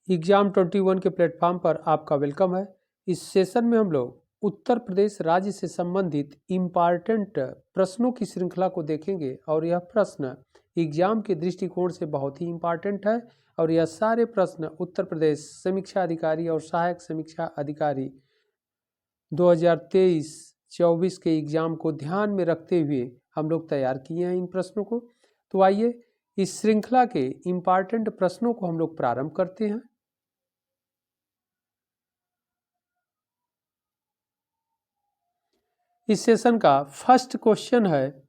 Exam 21 के platform पर आपका वेलकम है। इस सेशन में हम लोग उत्तर प्रदेश राज्य से संबंधित इम्पॉर्टेंट प्रश्नों की श्रृंखला को देखेंगे और यह प्रश्न एग्जाम के दृष्टिकोण से बहुत ही इम्पॉर्टेंट है और यह सारे प्रश्न उत्तर प्रदेश समीक्षा अधिकारी और सहायक समीक्षा अधिकारी 2023-24 के एग्जाम को ध्यान में रखते हुए हम लोग तैयार किए हैं इन प्रश्नों को। तो आइए इस श्रृंखला के इम्पॉर्टेंट प्रश्नों को हम लोग प्रारंभ करते हैं। इस सेशन का फर्स्ट क्वेश्चन है,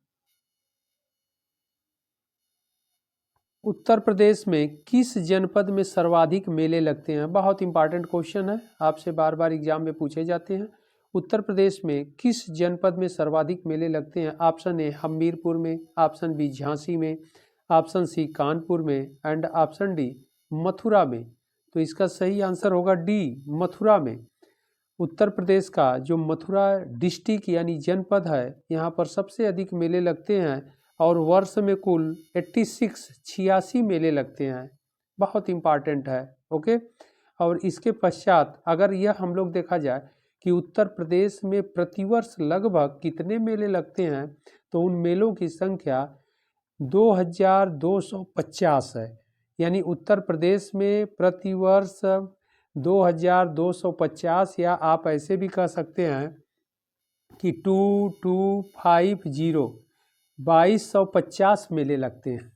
उत्तर प्रदेश में किस जनपद में सर्वाधिक मेले लगते हैं। बहुत इंपॉर्टेंट क्वेश्चन है, आपसे बार बार एग्जाम में पूछे जाते हैं। उत्तर प्रदेश में किस जनपद में सर्वाधिक मेले लगते हैं। ऑप्शन ए हमीरपुर में, ऑप्शन बी झांसी में, ऑप्शन सी कानपुर में एंड ऑप्शन डी मथुरा में। तो इसका सही आंसर होगा डी मथुरा में। उत्तर प्रदेश का जो मथुरा डिस्ट्रिक्ट यानी जनपद है, यहाँ पर सबसे अधिक मेले लगते हैं और वर्ष में कुल 86 मेले लगते हैं। बहुत इम्पॉर्टेंट है। ओके। और इसके पश्चात अगर यह हम लोग देखा जाए कि उत्तर प्रदेश में प्रतिवर्ष लगभग कितने मेले लगते हैं, तो उन मेलों की संख्या 2250 है। यानी उत्तर प्रदेश में प्रतिवर्ष 2250 या आप ऐसे भी कह सकते हैं कि 2250 मेले लगते हैं।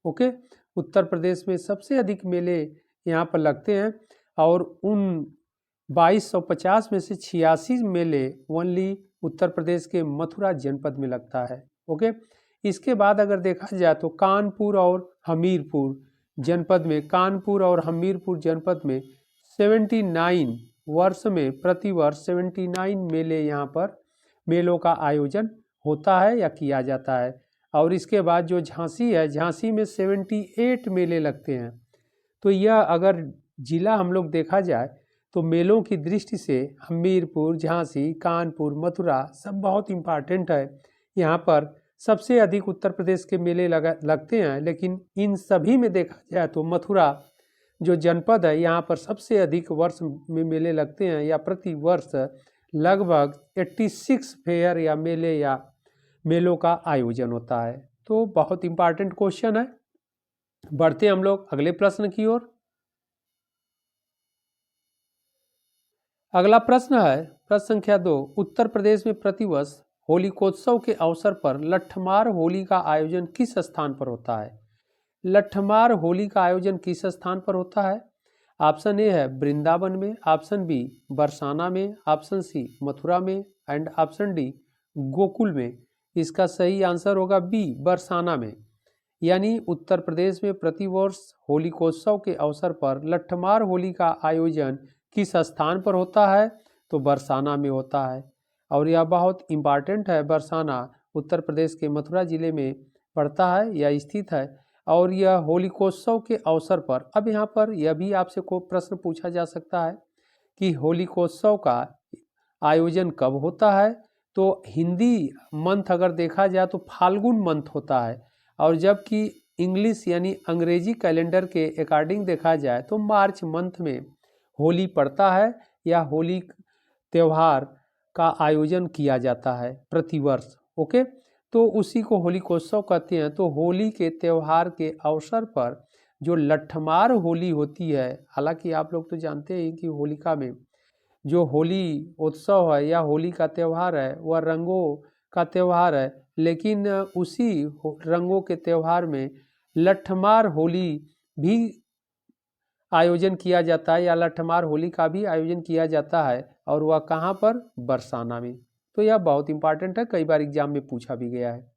ओके। उत्तर प्रदेश में सबसे अधिक मेले यहाँ पर लगते हैं और उन 2250 में से 86 मेले ओनली उत्तर प्रदेश के मथुरा जनपद में लगता है। ओके। इसके बाद अगर देखा जाए तो कानपुर और हमीरपुर जनपद में 79 वर्ष में प्रतिवर्ष 79 मेले यहाँ पर मेलों का आयोजन होता है या किया जाता है। और इसके बाद जो झांसी है, झांसी में 78 मेले लगते हैं। तो यह अगर जिला हम लोग देखा जाए तो मेलों की दृष्टि से हमीरपुर, झांसी, कानपुर, मथुरा सब बहुत इम्पॉर्टेंट है। यहाँ पर सबसे अधिक उत्तर प्रदेश के मेले लगते हैं, लेकिन इन सभी में देखा जाए तो मथुरा जो जनपद है यहाँ पर सबसे अधिक वर्ष में मेले लगते हैं या प्रति वर्ष लगभग 86 फेयर या मेले या मेलों का आयोजन होता है। तो बहुत इंपॉर्टेंट क्वेश्चन है। बढ़ते हम लोग अगले प्रश्न की ओर। अगला प्रश्न है प्रश्न संख्या 2, उत्तर प्रदेश में प्रतिवर्ष होलिकोत्सव के अवसर पर लट्ठमार होली का आयोजन किस स्थान पर होता है। लट्ठमार होली का आयोजन किस स्थान पर होता है। ऑप्शन ए है वृंदावन में, ऑप्शन बी बरसाना में, ऑप्शन सी मथुरा में एंड ऑप्शन डी गोकुल में। इसका सही आंसर होगा बी बरसाना में। यानी उत्तर प्रदेश में प्रतिवर्ष होलिकोत्सव के अवसर पर लट्ठमार होली का आयोजन किस स्थान पर होता है, तो बरसाना में होता है। और यह बहुत इम्पॉर्टेंट है। बरसाना उत्तर प्रदेश के मथुरा जिले में पड़ता है या स्थित है। और यह होलिकोत्सव के अवसर पर, अब यहाँ पर यह भी आपसे को प्रश्न पूछा जा सकता है कि होलिकोत्सव का आयोजन कब होता है। तो हिंदी मंथ अगर देखा जाए तो फाल्गुन मंथ होता है, और जबकि इंग्लिश यानी अंग्रेजी कैलेंडर के अकॉर्डिंग देखा जाए तो मार्च मंथ में होली पड़ता है या होली त्यौहार का आयोजन किया जाता है प्रतिवर्ष। ओके। तो उसी को होलिकोत्सव कहते हैं। तो होली के त्यौहार के अवसर पर जो लट्ठमार होली होती है, हालांकि आप लोग तो जानते हैं कि होलिका में जो होली उत्सव है या होली का त्यौहार है वह रंगों का त्यौहार है, लेकिन उसी रंगों के त्यौहार में लट्ठमार होली भी आयोजन किया जाता है या लट्ठमार होली का भी आयोजन किया जाता है, और वह कहाँ पर, बरसाना में। तो यह बहुत इंपॉर्टेंट है, कई बार एग्जाम में पूछा भी गया है।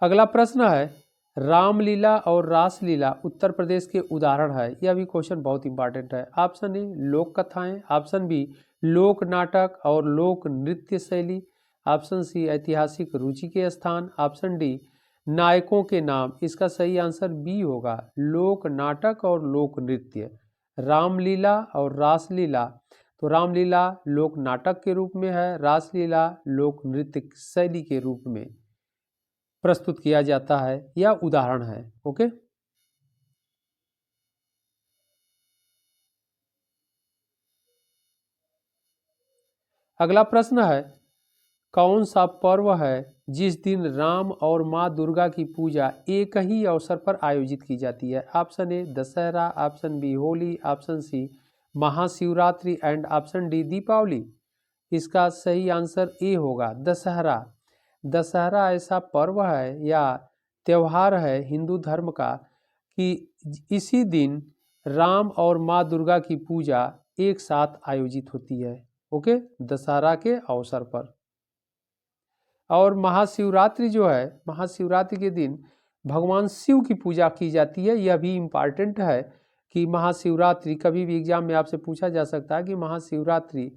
अगला प्रश्न है, रामलीला और रासलीला उत्तर प्रदेश के उदाहरण है। यह भी क्वेश्चन बहुत इंपॉर्टेंट है। ऑप्शन ए लोक कथाएं, ऑप्शन बी लोक नाटक और लोक नृत्य शैली, ऑप्शन सी ऐतिहासिक रुचि के स्थान, ऑप्शन डी नायकों के नाम। इसका सही आंसर बी होगा, लोक नाटक और लोक नृत्य। रामलीला और रासलीला, तो रामलीला लोक नाटक के रूप में है, रासलीला लोक नृत्य शैली के रूप में। प्रस्तुत किया जाता है या उदाहरण है। ओके, अगला प्रश्न है, कौन सा पर्व है जिस दिन राम और माँ दुर्गा की पूजा एक ही अवसर पर आयोजित की जाती है? Option A Dussehra, option B Holi, option C Mahashivratri and option D Deepavali. इसका सही आंसर ए होगा, दशहरा। दशहरा ऐसा पर्व है या त्यौहार है हिंदू धर्म का कि इसी दिन राम और माँ दुर्गा की पूजा एक साथ आयोजित होती है। ओके, दशहरा के अवसर पर। और महाशिवरात्रि जो है, महाशिवरात्रि के दिन भगवान शिव की पूजा की जाती है। यह भी इम्पॉर्टेंट है कि महाशिवरात्रि, कभी भी एग्जाम में आपसे पूछा जा सकता है कि महाशिवरात्रि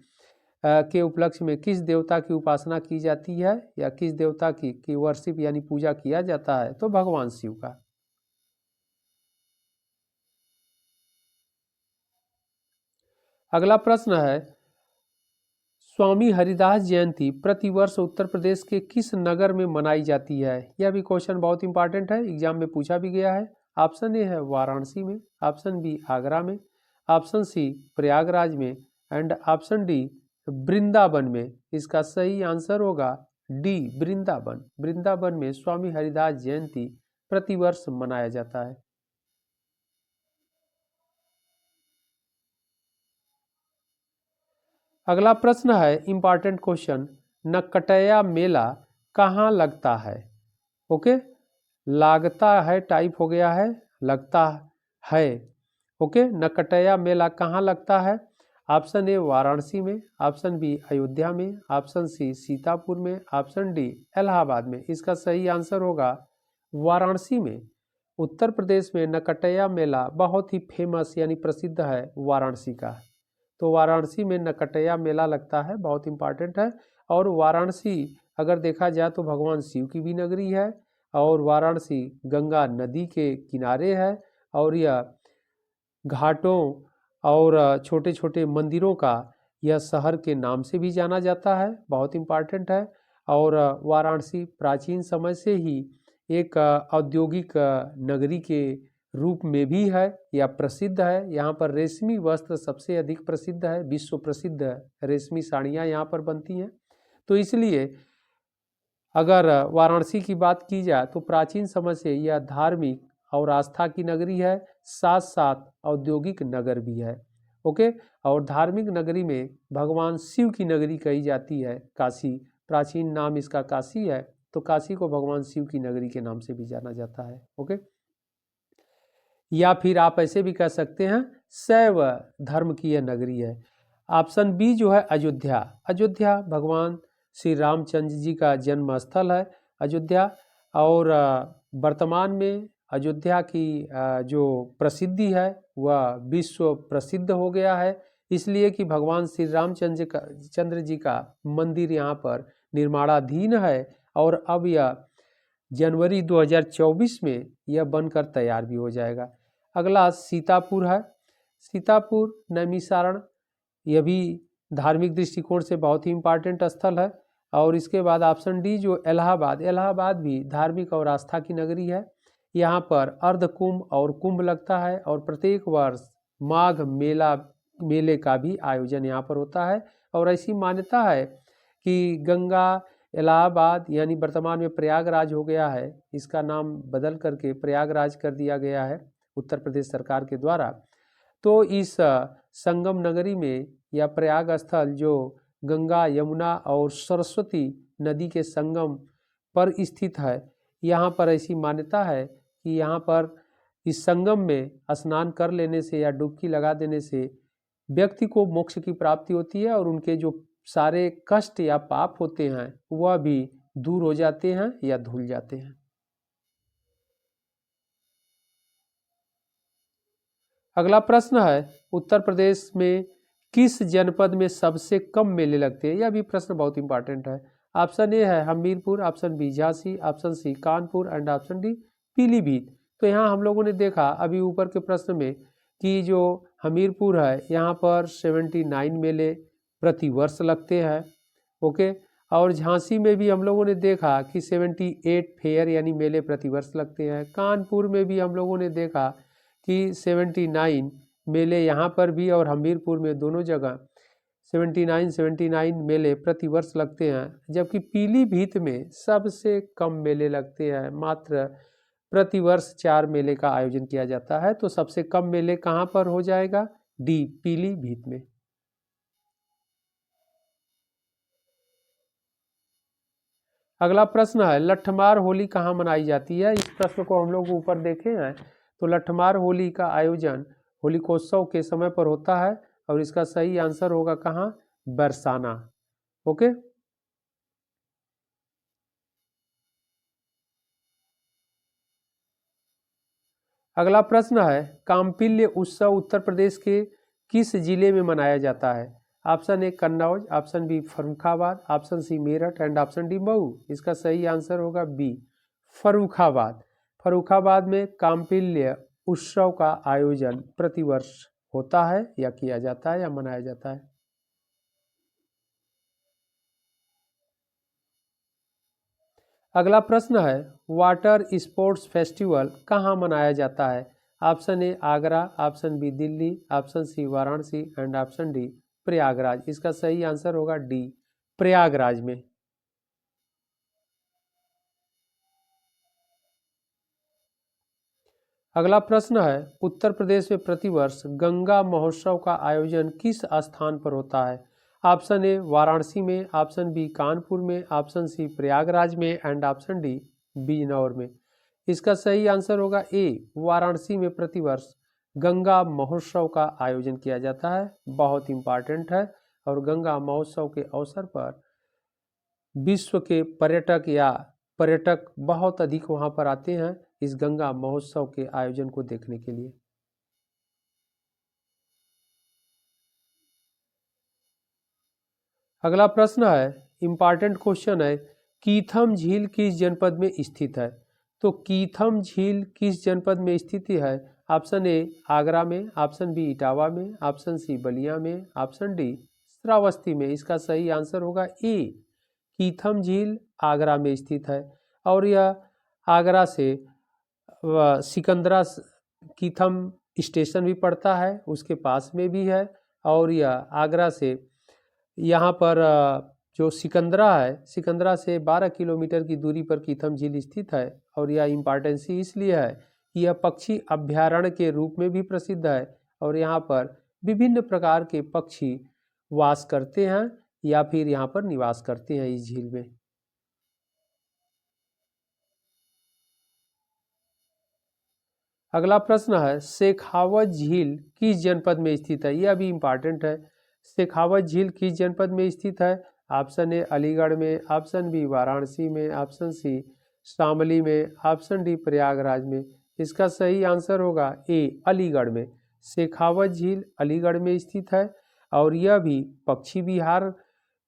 के उपलक्ष्य में किस देवता की उपासना की जाती है या किस देवता की वर्शिप यानी पूजा किया जाता है, तो भगवान शिव का। अगला प्रश्न है, स्वामी हरिदास जयंती प्रतिवर्ष उत्तर प्रदेश के किस नगर में मनाई जाती है? यह भी क्वेश्चन बहुत इंपॉर्टेंट है, एग्जाम में पूछा भी गया है। ऑप्शन ए है वाराणसी में, ऑप्शन बी आगरा में, ऑप्शन सी प्रयागराज में एंड ऑप्शन डी वृंदावन में। इसका सही आंसर होगा डी वृंदावन। वृंदावन में स्वामी हरिदास जयंती प्रतिवर्ष मनाया जाता है। अगला प्रश्न है इंपॉर्टेंट क्वेश्चन, नकटया मेला कहाँ लगता है? ओके, लागता है टाइप हो गया है, लगता है। ओके, नकटया मेला कहाँ लगता है? ऑप्शन ए वाराणसी में, ऑप्शन बी अयोध्या में, ऑप्शन सी सीतापुर में, ऑप्शन डी इलाहाबाद में। इसका सही आंसर होगा वाराणसी में। उत्तर प्रदेश में नकटया मेला बहुत ही फेमस यानी प्रसिद्ध है वाराणसी का। तो वाराणसी में नकटया मेला लगता है, बहुत इंपॉर्टेंट है। और वाराणसी अगर देखा जाए तो भगवान शिव की भी नगरी है और वाराणसी गंगा नदी के किनारे है और यह घाटों और छोटे छोटे मंदिरों का यह शहर के नाम से भी जाना जाता है, बहुत इंपॉर्टेंट है। और वाराणसी प्राचीन समय से ही एक औद्योगिक नगरी के रूप में भी है या प्रसिद्ध है। यहाँ पर रेशमी वस्त्र सबसे अधिक प्रसिद्ध है, विश्व प्रसिद्ध रेशमी साड़ियाँ यहाँ पर बनती हैं। तो इसलिए अगर वाराणसी की बात की जाए तो प्राचीन समय से यह धार्मिक और आस्था की नगरी है, साथ साथ औद्योगिक नगर भी है। ओके, और धार्मिक नगरी में भगवान शिव की नगरी कही जाती है काशी, प्राचीन नाम इसका काशी है। तो काशी को भगवान शिव की नगरी के नाम से भी जाना जाता है। ओके, या फिर आप ऐसे भी कह सकते हैं शैव धर्म की यह नगरी है। ऑप्शन बी जो है अयोध्या। अयोध्या भगवान श्री रामचंद्र जी का जन्म स्थल है अयोध्या। और वर्तमान में अयोध्या की जो प्रसिद्धि है वह विश्व प्रसिद्ध हो गया है, इसलिए कि भगवान श्री रामचंद्र जी का मंदिर यहाँ पर निर्माणाधीन है और अब यह जनवरी 2024 में यह बनकर तैयार भी हो जाएगा। अगला सीतापुर है। सीतापुर नैमिषारण, यह भी धार्मिक दृष्टिकोण से बहुत ही इम्पॉर्टेंट स्थल है। और इसके बाद ऑप्शन डी जो इलाहाबाद, इलाहाबाद भी धार्मिक और आस्था की नगरी है। यहाँ पर अर्ध कुंभ और कुंभ लगता है और प्रत्येक वर्ष माघ मेले का भी आयोजन यहाँ पर होता है। और ऐसी मान्यता है कि गंगा इलाहाबाद यानी वर्तमान में प्रयागराज हो गया है, इसका नाम बदल करके प्रयागराज कर दिया गया है उत्तर प्रदेश सरकार के द्वारा। तो इस संगम नगरी में या प्रयाग स्थल जो गंगा यमुना और सरस्वती नदी के संगम पर स्थित है, यहाँ पर ऐसी मान्यता है कि यहाँ पर इस संगम में स्नान कर लेने से या डुबकी लगा देने से व्यक्ति को मोक्ष की प्राप्ति होती है और उनके जो सारे कष्ट या पाप होते हैं वह भी दूर हो जाते हैं या धुल जाते हैं। अगला प्रश्न है, उत्तर प्रदेश में किस जनपद में सबसे कम मेले लगते हैं? यह भी प्रश्न बहुत इंपॉर्टेंट है। ऑप्शन ए है Hamirpur, option B Jhansi, option C Kanpur and option D Pilibhit. तो यहाँ हम लोगों ने देखा अभी ऊपर के प्रश्न में कि जो हमीरपुर है यहाँ पर 79 मेले प्रति वर्ष लगते हैं। ओके, और झांसी में भी हम लोगों ने देखा कि 78 फेयर यानी मेले प्रतिवर्ष लगते हैं। कानपुर में भी हम लोगों ने देखा कि 79 मेले यहाँ पर भी और हमीरपुर में दोनों जगह 79 मेले प्रतिवर्ष लगते हैं। जबकि पीलीभीत में सबसे कम मेले लगते हैं, मात्र प्रतिवर्ष 4 मेले का आयोजन किया जाता है। तो सबसे कम मेले कहाँ पर हो जाएगा? डी, पीलीभीत में। अगला प्रश्न है लट्ठमार होली कहाँ मनाई जाती है? इस प्रश्न को हम लोग ऊपर देखे हैं। तो लट्ठमार होली का आयोजन होलिकोत्सव के समय पर होता है और इसका सही आंसर होगा कहाँ? बरसाना। ओके। अगला प्रश्न है काम्पिल्य उत्सव उत्तर प्रदेश के किस जिले में मनाया जाता है? Option A Kannauj, option B Farrukhabad, option C Meerut and option D Mau. इसका सही आंसर होगा बी, फर्रुखाबाद। फर्रुखाबाद में काम्पिल्य उत्सव का आयोजन प्रतिवर्ष होता है या किया जाता है या मनाया जाता है। अगला प्रश्न है वाटर स्पोर्ट्स फेस्टिवल कहाँ मनाया जाता है? Option A Agra, option B Delhi, option C Varanasi and option D Prayagraj. इसका सही आंसर होगा डी, प्रयागराज में। अगला प्रश्न है उत्तर प्रदेश में प्रतिवर्ष गंगा महोत्सव का आयोजन किस स्थान पर होता है? ऑप्शन ए वाराणसी में, ऑप्शन बी कानपुर में, ऑप्शन सी प्रयागराज में एंड ऑप्शन डी बिजनौर में। इसका सही आंसर होगा ए, वाराणसी में प्रतिवर्ष गंगा महोत्सव का आयोजन किया जाता है। बहुत इंपॉर्टेंट है और गंगा महोत्सव के अवसर पर विश्व के पर्यटक बहुत अधिक वहां पर आते हैं इस गंगा महोत्सव के आयोजन को देखने के लिए। अगला प्रश्न है इंपॉर्टेंट क्वेश्चन है कीथम झील किस जनपद में स्थित है? तो कीथम झील किस जनपद में स्थित है? ऑप्शन ए आगरा में, ऑप्शन बी इटावा में, ऑप्शन सी बलिया में, ऑप्शन डी श्रावस्ती में। इसका सही आंसर होगा ए, कीथम झील आगरा में स्थित है और यह आगरा से सिकंदरा कीथम स्टेशन भी पड़ता है, उसके पास में भी है। और यह आगरा से यहाँ पर जो सिकंदरा है, सिकंदरा से 12 किलोमीटर की दूरी पर कीथम झील स्थित है। और यह इम्पॉर्टेंसी इसलिए है कि यह पक्षी अभ्यारण्य के रूप में भी प्रसिद्ध है और यहाँ पर विभिन्न प्रकार के पक्षी वास करते हैं या फिर यहाँ पर निवास करते हैं इस झील में। अगला प्रश्न है शेखावत झील किस जनपद में स्थित है? यह भी इम्पॉर्टेंट है। शेखावत झील किस जनपद में स्थित है? ऑप्शन ए अलीगढ़ में, ऑप्शन बी वाराणसी में, ऑप्शन सी शामली में, ऑप्शन डी प्रयागराज में। इसका सही आंसर होगा ए, अलीगढ़ में। शेखावत झील अलीगढ़ में स्थित है और यह भी पक्षी विहार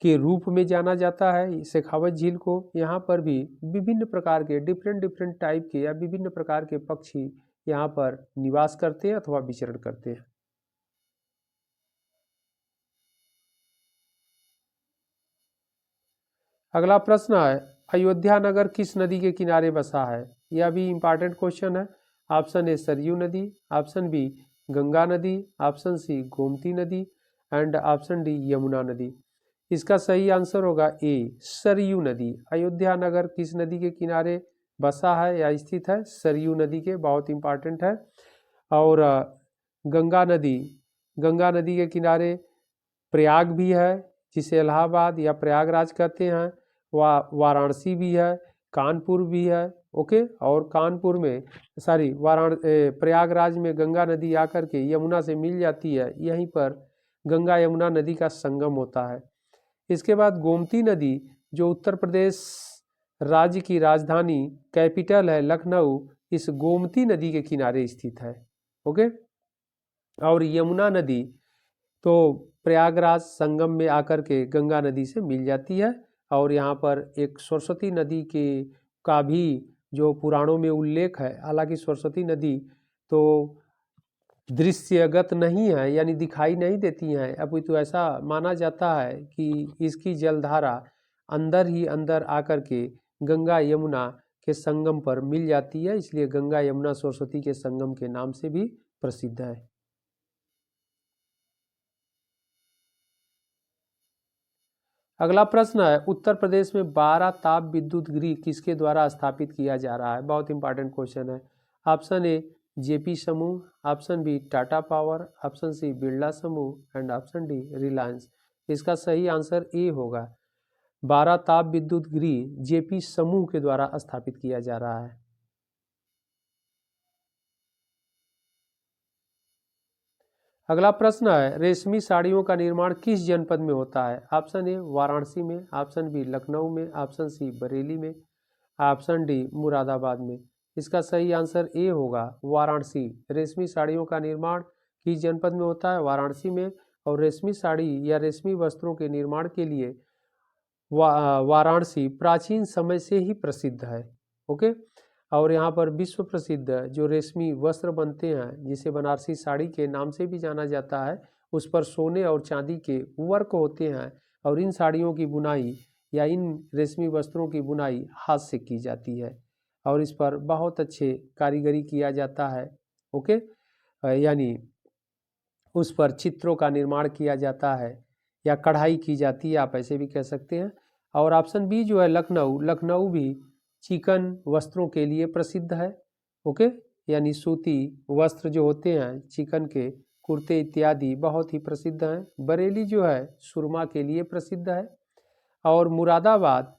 के रूप में जाना जाता है शेखावत झील को। यहाँ पर भी विभिन्न प्रकार के डिफरेंट टाइप के या विभिन्न प्रकार के पक्षी यहाँ पर निवास करते हैं अथवा विचरण करते हैं। अगला प्रश्न है अयोध्या नगर किस नदी के किनारे बसा है? यह भी इम्पॉर्टेंट क्वेश्चन है। ऑप्शन ए सरयू नदी, ऑप्शन बी गंगा नदी, ऑप्शन सी गोमती नदी एंड ऑप्शन डी यमुना नदी। इसका सही आंसर होगा ए, सरयू नदी। अयोध्या नगर किस नदी के किनारे बसा है या स्थित है? सरयू नदी के, बहुत इंपॉर्टेंट है। और गंगा नदी के किनारे प्रयाग भी है जिसे इलाहाबाद या प्रयागराज कहते हैं, वाराणसी भी है, कानपुर भी है। ओके। और कानपुर में प्रयागराज में गंगा नदी आकर के यमुना से मिल जाती है, यहीं पर गंगा यमुना नदी का संगम होता है। इसके बाद गोमती नदी जो उत्तर प्रदेश राज्य की राजधानी कैपिटल है लखनऊ, इस गोमती नदी के किनारे स्थित है। ओके। और यमुना नदी तो प्रयागराज संगम में आकर के गंगा नदी से मिल जाती है। और यहाँ पर एक सरस्वती नदी का भी जो पुराणों में उल्लेख है, हालांकि सरस्वती नदी तो दृश्यगत नहीं है यानी दिखाई नहीं देती हैं, अपितु ऐसा माना जाता है कि इसकी जलधारा अंदर ही अंदर आकर के गंगा यमुना के संगम पर मिल जाती है, इसलिए गंगा यमुना सरस्वती के संगम के नाम से भी प्रसिद्ध है। अगला प्रश्न है, उत्तर प्रदेश में 12 ताप विद्युत गृह किसके द्वारा स्थापित किया जा रहा है? बहुत इंपॉर्टेंट क्वेश्चन है। ऑप्शन ए जेपी समूह, option B Tata Power, option C Birla समूह एंड ऑप्शन डी रिलायंस। इसका सही आंसर ए होगा। 12 ताप विद्युत गृह जेपी समूह के द्वारा स्थापित किया जा रहा है। अगला प्रश्न है, रेशमी साड़ियों का निर्माण किस जनपद में होता है? ऑप्शन ए वाराणसी में, ऑप्शन बी लखनऊ में, ऑप्शन सी बरेली में, ऑप्शन डी मुरादाबाद में। इसका सही आंसर ए होगा वाराणसी। रेशमी साड़ियों का निर्माण किस जनपद में होता है? वाराणसी में। और रेशमी साड़ी या रेशमी वस्त्रों के निर्माण के लिए वाराणसी प्राचीन समय से ही प्रसिद्ध है। ओके, और यहाँ पर विश्व प्रसिद्ध जो रेशमी वस्त्र बनते हैं, जिसे बनारसी साड़ी के नाम से भी जाना जाता है, उस पर सोने और चांदी के वर्क होते हैं और इन साड़ियों की बुनाई या इन रेशमी वस्त्रों की बुनाई हाथ से की जाती है और इस पर बहुत अच्छे कारीगरी किया जाता है। ओके, यानी उस पर चित्रों का निर्माण किया जाता है या कढ़ाई की जाती है, आप ऐसे भी कह सकते हैं। और ऑप्शन बी जो है लखनऊ, लखनऊ भी चिकन वस्त्रों के लिए प्रसिद्ध है। ओके, यानी सूती वस्त्र जो होते हैं चिकन के, कुर्ते इत्यादि बहुत ही प्रसिद्ध हैं। बरेली जो है सुरमा के लिए प्रसिद्ध है और मुरादाबाद,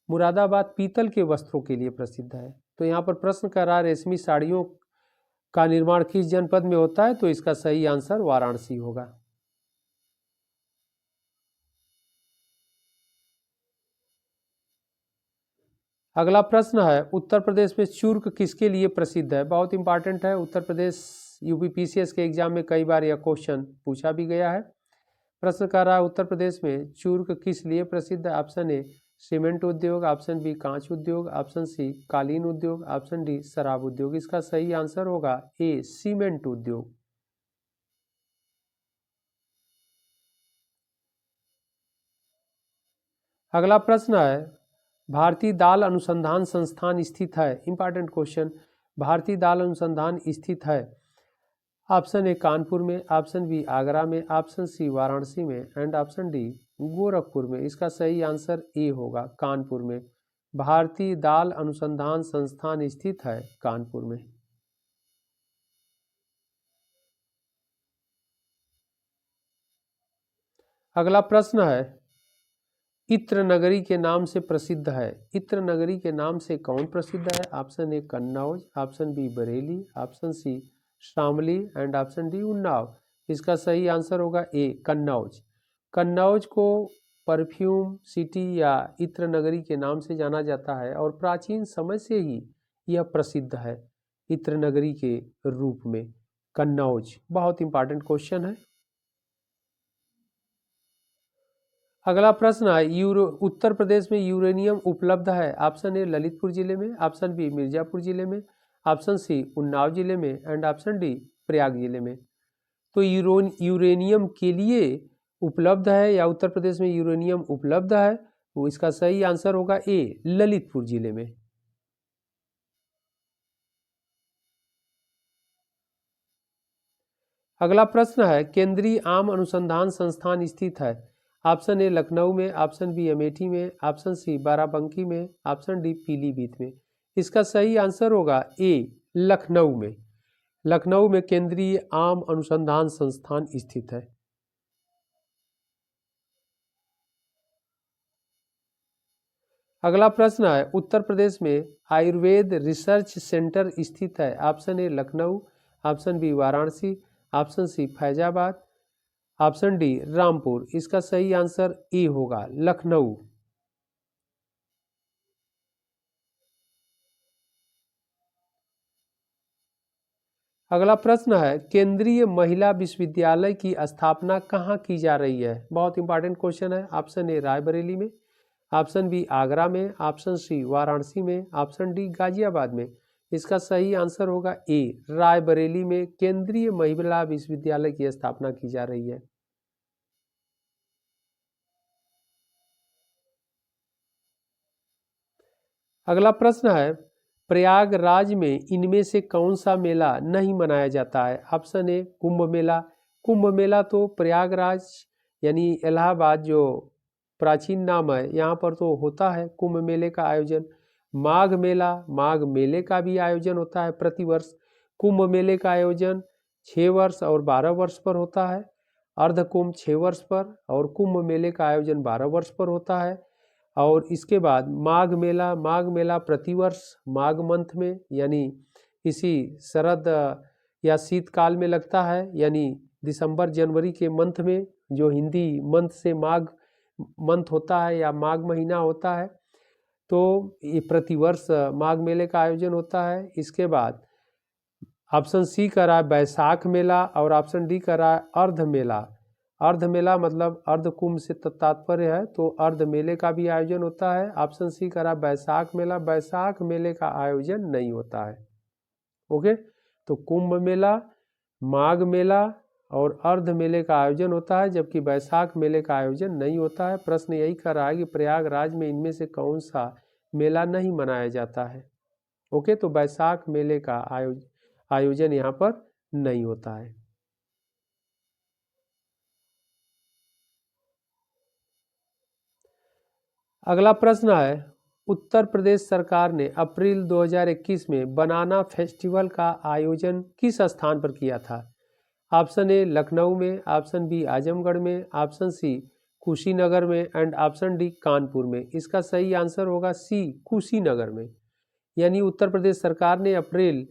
मुरादाबाद पीतल के वस्त्रों के लिए प्रसिद्ध है। तो यहाँ पर प्रश्न कर रहा है रेशमी साड़ियों का निर्माण किस जनपद में होता है, तो इसका सही आंसर वाराणसी होगा। अगला प्रश्न है, उत्तर प्रदेश में चूर्क किसके लिए प्रसिद्ध है? बहुत इंपॉर्टेंट है। उत्तर प्रदेश यूपीपीसीएस के एग्जाम में कई बार यह क्वेश्चन पूछा भी गया है। प्रश्न कर रहा है उत्तर प्रदेश में चूर्क किस लिए प्रसिद्ध है? ऑप्शन ए सीमेंट उद्योग, ऑप्शन बी कांच उद्योग, ऑप्शन सी कालीन उद्योग, ऑप्शन डी शराब उद्योग। इसका सही आंसर होगा ए सीमेंट उद्योग। अगला प्रश्न है, भारतीय दाल अनुसंधान संस्थान स्थित है? Important question. भारतीय दाल अनुसंधान स्थित है ऑप्शन ए कानपुर में, ऑप्शन बी आगरा में, ऑप्शन सी वाराणसी में एंड ऑप्शन डी गोरखपुर में। इसका सही आंसर ए होगा कानपुर में। भारतीय दाल अनुसंधान संस्थान स्थित है कानपुर में। अगला प्रश्न है, इत्र नगरी के नाम से प्रसिद्ध है? इत्र नगरी के नाम से कौन प्रसिद्ध है? Option A Kannauj, option B Bareilly, option C Shamli and option D Unnao. इसका सही आंसर होगा ए कन्नौज। कन्नौज को परफ्यूम सिटी या इत्र नगरी के नाम से जाना जाता है और प्राचीन समय से ही यह प्रसिद्ध है इत्र नगरी के रूप में। कन्नौज बहुत इंपॉर्टेंट क्वेश्चन है। अगला प्रश्न है, उत्तर प्रदेश में यूरेनियम उपलब्ध है? ऑप्शन ए ललितपुर जिले में, ऑप्शन बी मिर्जापुर जिले में, ऑप्शन सी उन्नाव जिले में एंड ऑप्शन डी प्रयाग जिले में। तो यूरेनियम के लिए उपलब्ध है या उत्तर प्रदेश में यूरेनियम उपलब्ध है, वो इसका सही आंसर होगा ए ललितपुर जिले में। अगला प्रश्न है, केंद्रीय आम अनुसंधान संस्थान स्थित है? ऑप्शन ए लखनऊ में, ऑप्शन बी अमेठी में, ऑप्शन सी बाराबंकी में, ऑप्शन डी पीलीभीत में। इसका सही आंसर होगा ए लखनऊ में। लखनऊ में केंद्रीय आम अनुसंधान संस्थान स्थित है। अगला प्रश्न है, उत्तर प्रदेश में आयुर्वेद रिसर्च सेंटर स्थित है? Option A Lucknow, option B Varanasi, option C Faizabad, option D Rampur. इसका सही आंसर ए होगा लखनऊ। अगला प्रश्न है, केंद्रीय महिला विश्वविद्यालय की स्थापना कहाँ की जा रही है? बहुत इंपॉर्टेंट क्वेश्चन है। ऑप्शन ए रायबरेली में, ऑप्शन बी आगरा में, ऑप्शन सी वाराणसी में, ऑप्शन डी गाजियाबाद में। इसका सही आंसर होगा ए रायबरेली में केंद्रीय महिला विश्वविद्यालय की स्थापना की जा रही है। अगला प्रश्न है, प्रयागराज में इनमें से कौन सा मेला नहीं मनाया जाता है? ऑप्शन ए कुंभ मेला। कुंभ मेला तो प्रयागराज यानी इलाहाबाद जो प्राचीन नाम है यहाँ पर तो होता है कुंभ मेले का आयोजन। माघ मेला, माघ मेले का भी आयोजन होता है प्रतिवर्ष। कुंभ मेले का आयोजन 6 वर्ष और 12 वर्ष पर होता है। अर्ध कुंभ 6 वर्ष पर और कुंभ मेले का आयोजन 12 वर्ष पर होता है। और इसके बाद माघ मेला, माघ मेला प्रतिवर्ष माघ मंथ में यानी इसी शरद या शीतकाल में लगता है, यानी दिसंबर जनवरी के मंथ में, जो हिंदी मंथ से माघ मंथ होता है या माघ महीना होता है। तो ये प्रतिवर्ष माघ मेले का आयोजन होता है। इसके बाद ऑप्शन सी कह रहा है बैसाख मेला और ऑप्शन डी कह रहा है अर्ध मेला। अर्ध मेला मतलब अर्ध कुंभ से तात्पर्य है, तो अर्ध मेले का भी आयोजन होता है। ऑप्शन सी कह रहा है बैसाख मेला, बैसाख मेले का आयोजन नहीं होता है। ओके, तो कुंभ मेला, माघ मेला और अर्ध मेले का आयोजन होता है, जबकि बैसाख मेले का आयोजन नहीं होता है। प्रश्न यही कर रहा है कि प्रयागराज में इनमें से कौन सा मेला नहीं मनाया जाता है। ओके, तो बैसाख मेले का आयोजन यहाँ पर नहीं होता है। अगला प्रश्न है, उत्तर प्रदेश सरकार ने अप्रैल 2021 में बनाना फेस्टिवल का आयोजन किस स्थान पर किया था? ऑप्शन ए लखनऊ में, ऑप्शन बी आजमगढ़ में, ऑप्शन सी कुशीनगर में एंड ऑप्शन डी कानपुर में। इसका सही आंसर होगा सी कुशीनगर में। यानी उत्तर प्रदेश सरकार ने अप्रैल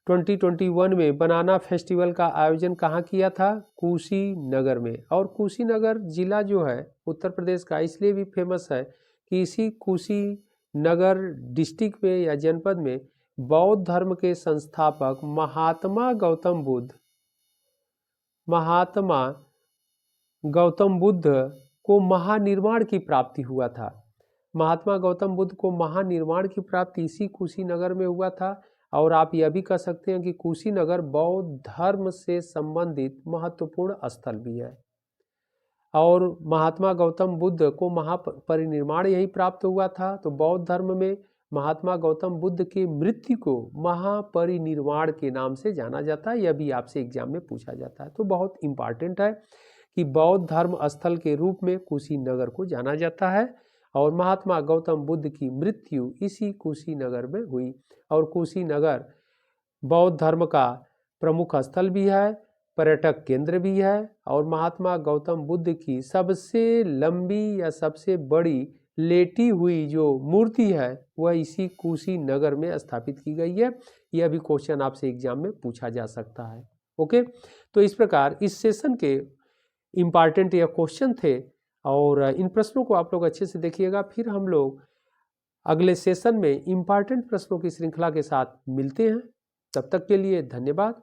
2021 में बनाना फेस्टिवल का आयोजन कहाँ किया था? कुशीनगर में। और कुशीनगर जिला जो है उत्तर प्रदेश का इसलिए भी फेमस है कि इसी कुशीनगर डिस्ट्रिक्ट में या जनपद में बौद्ध धर्म के संस्थापक महात्मा गौतम बुद्ध को महानिर्वाण की प्राप्ति हुआ था। महात्मा गौतम बुद्ध को महानिर्वाण की प्राप्ति इसी कुशीनगर में हुआ था। और आप यह भी कह सकते हैं कि कुशीनगर बौद्ध धर्म से संबंधित महत्वपूर्ण स्थल भी है। और महात्मा गौतम बुद्ध को महापरिनिर्वाण यही प्राप्त हुआ था, तो बौद्ध धर्म में महात्मा गौतम बुद्ध की मृत्यु को महापरिनिर्वाण के नाम से जाना जाता है। यह भी आपसे एग्जाम में पूछा जाता है, तो बहुत इंपॉर्टेंट है कि बौद्ध धर्म स्थल के रूप में कुशीनगर को जाना जाता है। और महात्मा गौतम बुद्ध की मृत्यु इसी कुशीनगर में हुई। और कुशीनगर बौद्ध धर्म का प्रमुख स्थल भी है, पर्यटक केंद्र भी है। और महात्मा गौतम बुद्ध की सबसे लंबी या सबसे बड़ी लेटी हुई जो मूर्ति है वह इसी कुशीनगर में स्थापित की गई है। यह भी क्वेश्चन आपसे एग्जाम में पूछा जा सकता है। ओके, तो इस प्रकार इस सेशन के इम्पॉर्टेंट यह क्वेश्चन थे और इन प्रश्नों को आप लोग अच्छे से देखिएगा। फिर हम लोग अगले सेशन में इम्पॉर्टेंट प्रश्नों की श्रृंखला के साथ मिलते हैं। तब तक के लिए धन्यवाद।